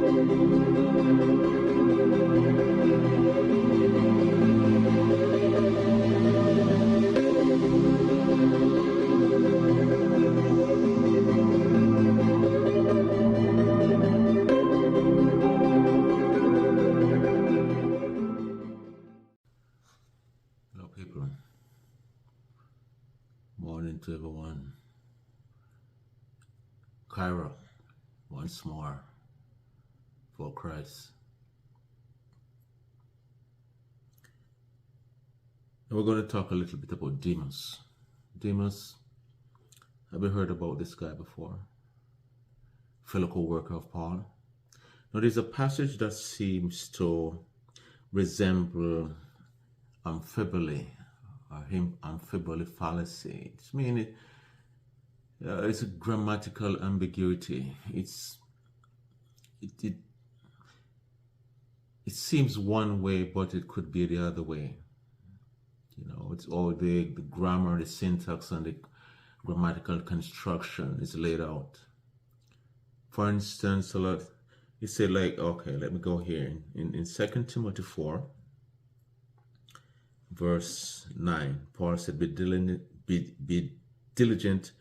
Hello, people. Morning to everyone. Cairo, once more for Christ. And we're going to talk a little bit about Demus. Demus, have you heard about this guy before? Fellow co-worker of Paul. Now, there's a passage that seems to resemble amphiboly, or amphiboly fallacy. It's meaning it's a grammatical ambiguity. It seems one way, but it could be the other way. You know, it's all the grammar, the syntax, and the grammatical construction is laid out. For instance, you say like, okay, let me go here in 2 Timothy 4. Verse 9, Paul said, be diligent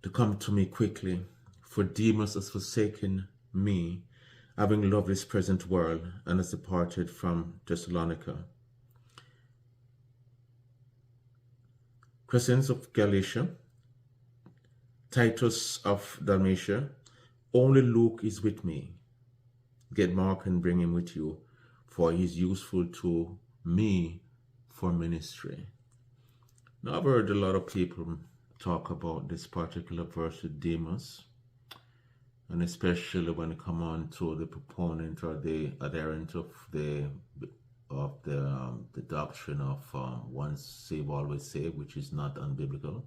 to come to me quickly, for Demus has forsaken me, having loved this present world, and has departed from Thessalonica. Crescens of Galatia, Titus of Dalmatia, only Luke is with me. Get Mark and bring him with you, for he is useful to me for ministry. Now, I've heard a lot of people talk about this particular verse with Demus, and especially when it come on to the proponent or the adherent of the doctrine of once saved, always saved, which is not unbiblical.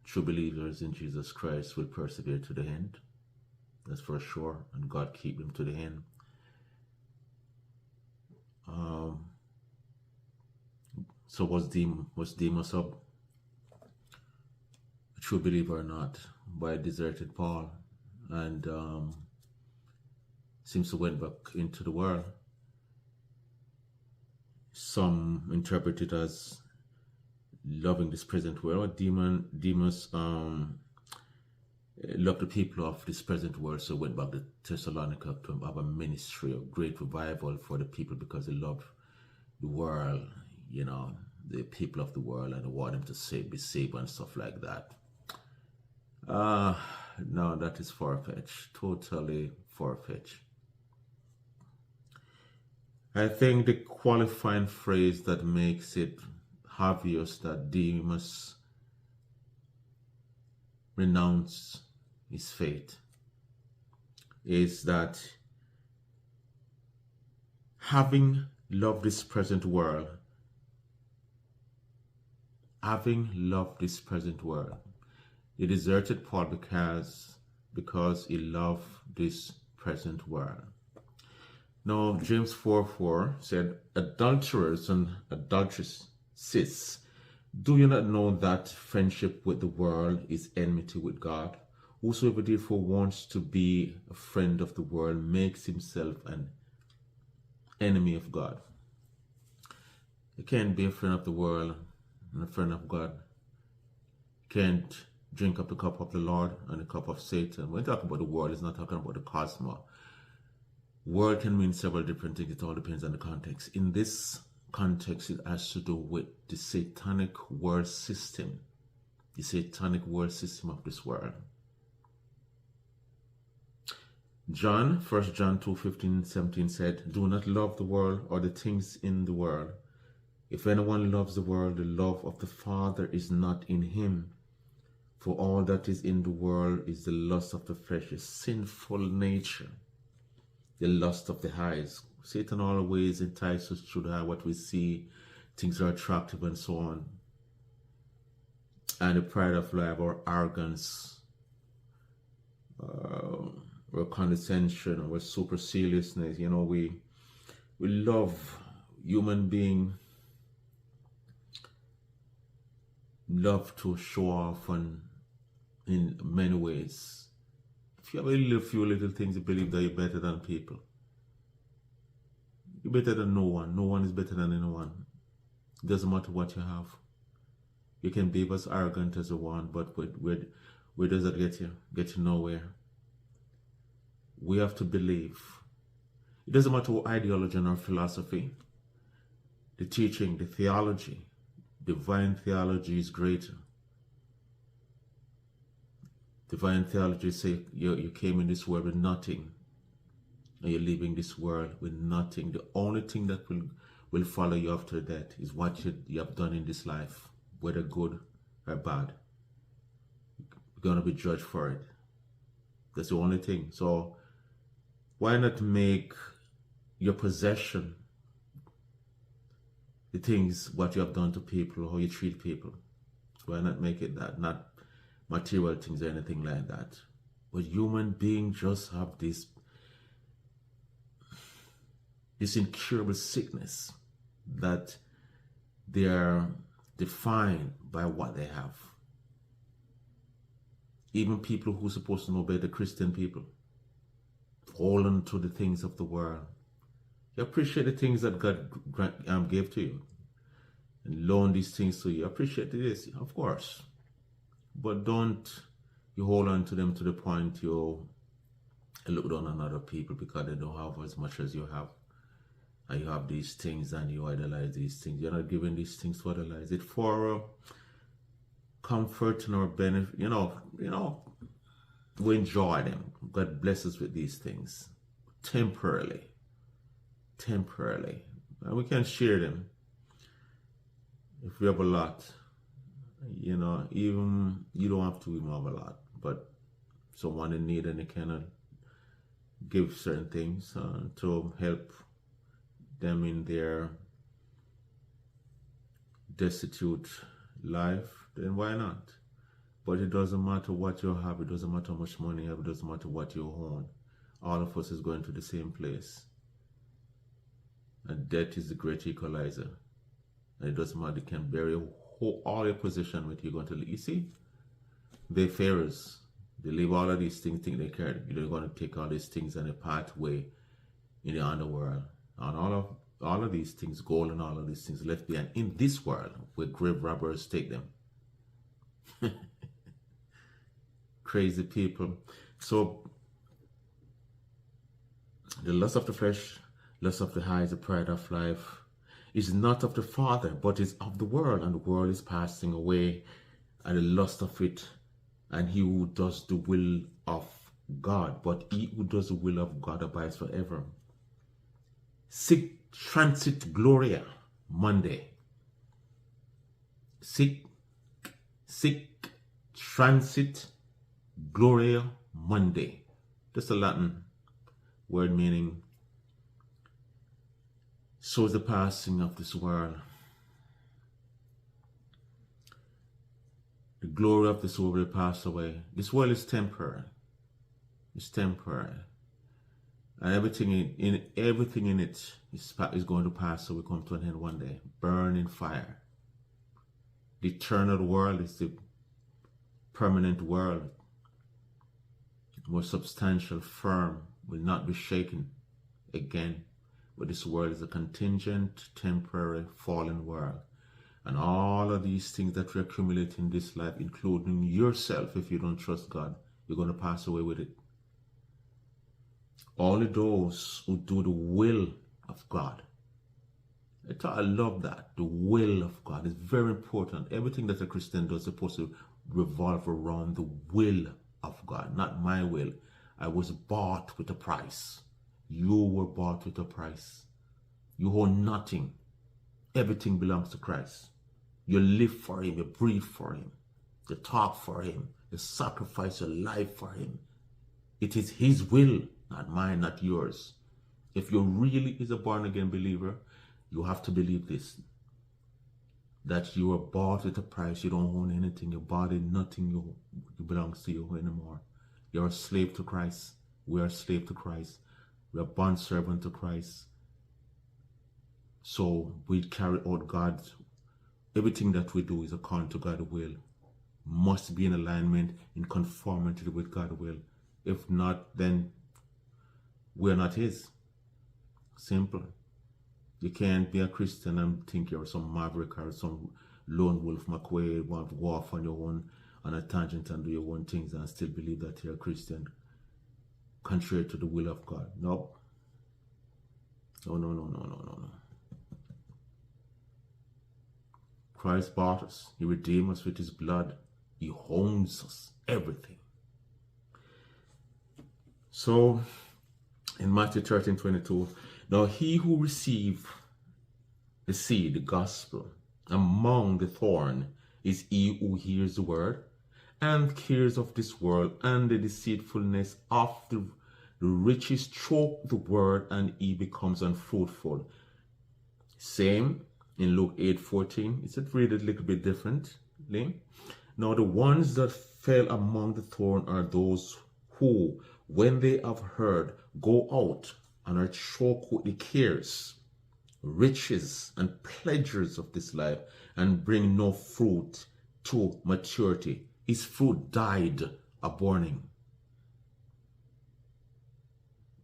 True believers in Jesus Christ will persevere to the end. That's for sure, and God keep them to the end. So was Demus up, a true believer or not, by a deserted Paul, and seems to went back into the world. Some interpret it as loving this present world. Demus loved the people of this present world, so went back to Thessalonica to have a ministry of great revival for the people because they loved the world, you know, the people of the world, and they want them to be saved and stuff like that. No, that is far-fetched, totally far-fetched. I think the qualifying phrase that makes it obvious that Demus renounced his faith is that having loved this present world, he deserted Paul because he loved this present world. Now, James 4:4 said, adulterers and adulteresses, do you not know that friendship with the world is enmity with God? Whosoever therefore wants to be a friend of the world makes himself an enemy of God. You can't be a friend of the world and a friend of God. You can't drink up the cup of the Lord and the cup of Satan. When we talk about the world, it's not talking about the cosmos. World can mean several different things. It all depends on the context. In this context, it has to do with the satanic world system. The satanic world system of this world. 1 John 2:15-17 said, do not love the world or the things in the world. If anyone loves the world, the love of the Father is not in him. For all that is in the world is the lust of the flesh, a sinful nature, the lust of the eyes. Satan always entices us through what we see, things are attractive and so on. And the pride of life, or arrogance, or condescension, or superciliousness. You know, we love human being, love to show off in many ways, If you have a few little things, you believe that you're better than people. You're better than no one. No one is better than anyone. It doesn't matter what you have. You can be as arrogant as you want, but where does that get you? Get you nowhere. We have to believe. It doesn't matter what ideology or philosophy. The teaching, the theology, divine theology is greater. Divine theology says you came in this world with nothing, and you're leaving this world with nothing. The only thing that will follow you after that is what you have done in this life, whether good or bad. You're going to be judged for it. That's the only thing. So why not make your possession the things, what you have done to people, how you treat people? Why not make it that? Not material things or anything like that. But human beings just have this incurable sickness that they are defined by what they have. Even people who are supposed to know better, Christian people, hold on to the things of the world. You appreciate the things that God gave to you and loan these things to you. Appreciate this, of course. But don't you hold on to them to the point you look down on other people because they don't have as much as you have. And you have these things and you idolize these things. You're not giving these things to idolize it for comfort and our benefit. You know, we enjoy them. God bless us with these things temporarily. And we can share them if we have a lot. Even you don't have to even have a lot, but someone in need and they cannot give certain things to help them in their destitute life, then why not? But it doesn't matter what you have, it doesn't matter how much money you have, it doesn't matter what you own. All of us is going to the same place. And death is the great equalizer. And it doesn't matter, you can bury all your possession with you going to leave. You see, the Pharaohs, they leave all of these things, think they care. They're going to take all these things and they part way in the underworld. And all of these things, gold and all of these things left behind in this world where grave robbers take them. Crazy people. So the lust of the flesh, lust of the eyes, the pride of life is not of the Father, but is of the world, and the world is passing away, and the lust of it, and he who does the will of God, but he who does the will of God abides forever. Sic transit gloria, Monday. Sic transit gloria, Monday. That's a Latin word meaning, so is the passing of this world. The glory of this world will pass away. This world is temporary. It's temporary. And everything in it is going to pass away, come to an end one day. Burn in fire. The eternal world is the permanent world. More substantial, firm, will not be shaken again. But this world is a contingent, temporary, fallen world. And all of these things that we accumulate in this life, including yourself, if you don't trust God, you're going to pass away with it. Only those who do the will of God. I love that. The will of God is very important. Everything that a Christian does is supposed to revolve around the will of God, not my will. I was bought with a price. You were bought with a price. You own nothing. Everything belongs to Christ. You live for him. You breathe for him. You talk for him. You sacrifice your life for him. It is his will, not mine, not yours. If you really is a born-again believer, you have to believe this. That you are bought with a price. You don't own anything. Your body, nothing belongs to you anymore. You're a slave to Christ. We are a slave to Christ. We are bond servant to Christ. So we carry out God's, everything that we do is according to God's will. Must be in alignment, in conformity with God's will. If not, then we're not his. Simple. You can't be a Christian and think you're some maverick or some lone wolf McQuay, want to go off on your own on a tangent and do your own things and still believe that you're a Christian contrary to the will of God. No. No, no, no, no, no, no, no. Christ bought us. He redeemed us with his blood. He owns us. Everything. So, in Matthew 13:22, now he who received the seed, the gospel, among the thorn is he who hears the word and cares of this world and the deceitfulness of the riches choke the word and he becomes unfruitful. Same in Luke 8:14. It's read a little bit differently. Now the ones that fell among the thorn are those who, when they have heard, go out and are choked with the cares, riches, and pleasures of this life, and bring no fruit to maturity. His fruit died a burning.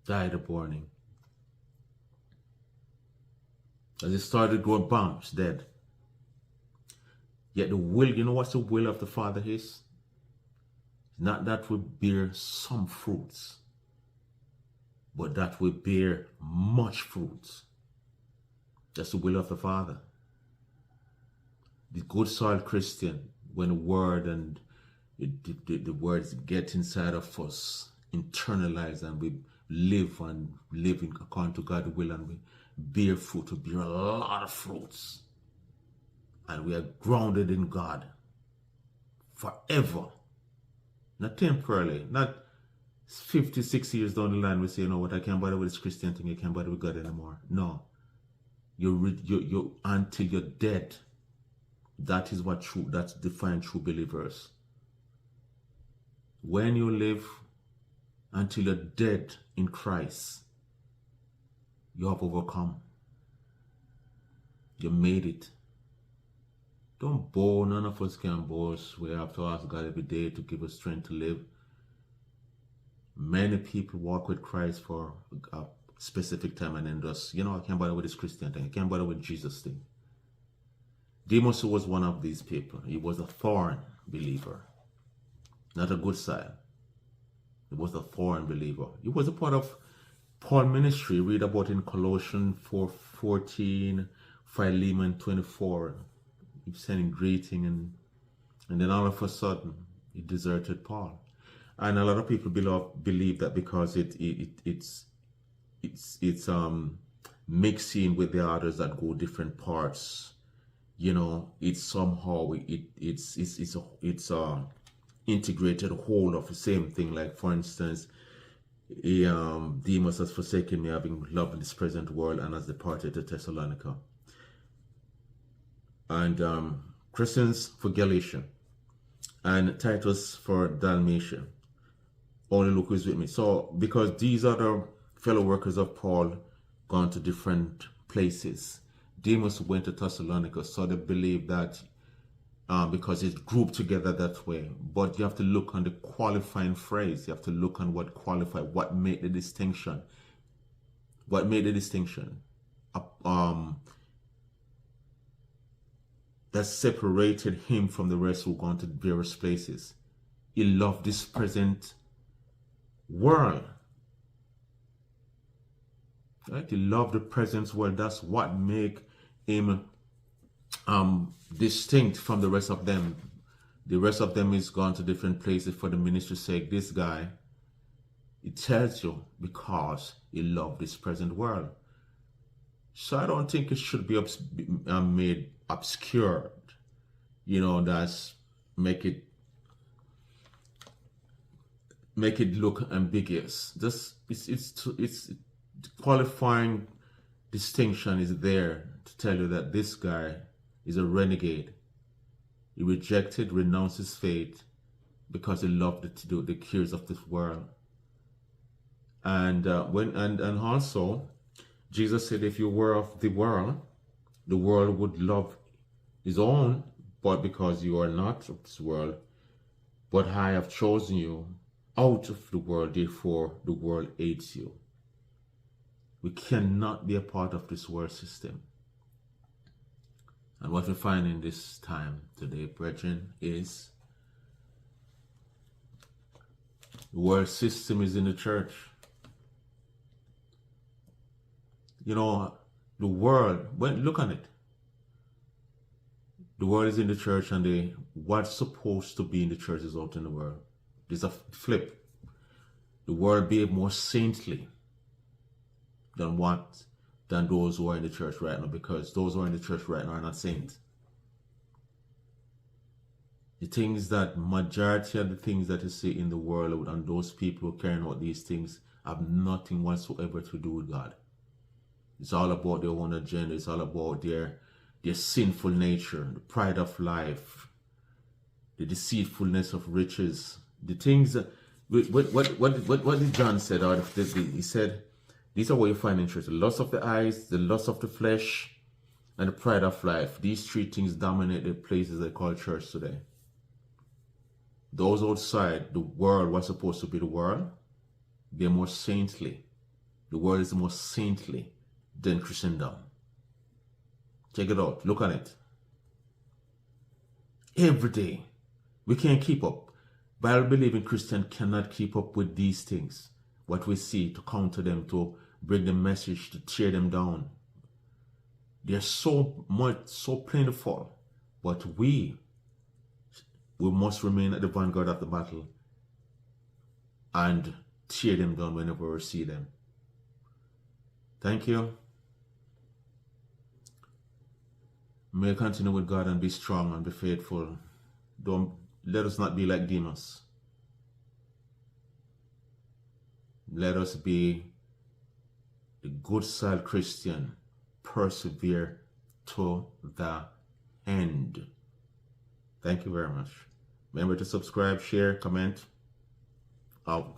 Died a burning. As it started growing, bam, it's dead. Yet the will, you know what the will of the Father is? Not that we bear some fruits, but that we bear much fruits. That's the will of the Father. The good soil Christian, when the word and the words get inside of us, internalize, and we live according to God's will, and we bear fruit, we bear a lot of fruits. And we are grounded in God forever. Not temporarily, not 56 years down the line we say, you know what, I can't bother with this Christian thing, I can't bother with God anymore. No. You're until you're dead. That is what true, that's defined true believers. When you live until you're dead in Christ, you have overcome. You made it. Don't bow, none of us can boast. We have to ask God every day to give us strength to live. Many people walk with Christ for a specific time and then just, you know, I can't bother with this Christian thing, I can't bother with Jesus thing. Demus was one of these people. He was a thorn believer, not a good side. He was a thorn believer. He was a part of Paul's ministry. Read about in Colossians 4:14, Philemon 24. He was sending greeting, and then all of a sudden he deserted Paul. And a lot of people believe that because it's mixing with the others that go different parts, you know, it's somehow it's integrated whole of the same thing. Like for instance, Demus has forsaken me, having loved this present world, and has departed to Thessalonica. And Christians for Galatia, and Titus for Dalmatia. Only Luke is with me. So because these are the fellow workers of Paul gone to different places, Demus went to Thessalonica, so they believe that because it's grouped together that way. But you have to look on the qualifying phrase. You have to look on what qualified, what made the distinction. What made the distinction? That separated him from the rest who gone to various places. He loved this present world. Right? He loved the present world. That's what make him distinct from the rest of them. The rest of them is gone to different places for the ministry's sake. This guy, it tells you because he loved this present world. So I don't think it should be made obscured. You know, that's make it look ambiguous. Just it's qualifying distinction is there to tell you that this guy is a renegade. He rejected, renounced his faith because he loved the cares of this world. And and also, Jesus said, if you were of the world would love his own, but because you are not of this world, but I have chosen you out of the world, therefore the world hates you. We cannot be a part of this world system. And what we find in this time today, brethren, is the world system is in the church. You know, the world, look on it. The world is in the church, and what's supposed to be in the church is out in the world. There's a flip. The world be more saintly than those who are in the church right now, because those who are in the church right now are not saints. The things that majority of the things that you see in the world and those people carrying out these things have nothing whatsoever to do with God. It's all about their own agenda. It's all about their sinful nature, the pride of life, the deceitfulness of riches, the things that what did John said out of this? He said, these are what you find in church: the lust of the eyes, the lust of the flesh, and the pride of life. These three things dominate the places they call church today. Those outside the world, what's supposed to be the world, they're more saintly. The world is more saintly than Christendom. Check it out. Look at it. Every day. We can't keep up. Bible-believing Christian cannot keep up with these things. What we see, to counter them, to bring the message, to tear them down. They're so plentiful. But we must remain at the vanguard of the battle and tear them down whenever we see them. Thank you. May I continue with God and be strong and be faithful. Let us not be like Demus. Let us be the good side Christian. Persevere to the end. Thank you very much. Remember to subscribe, share, comment. Out.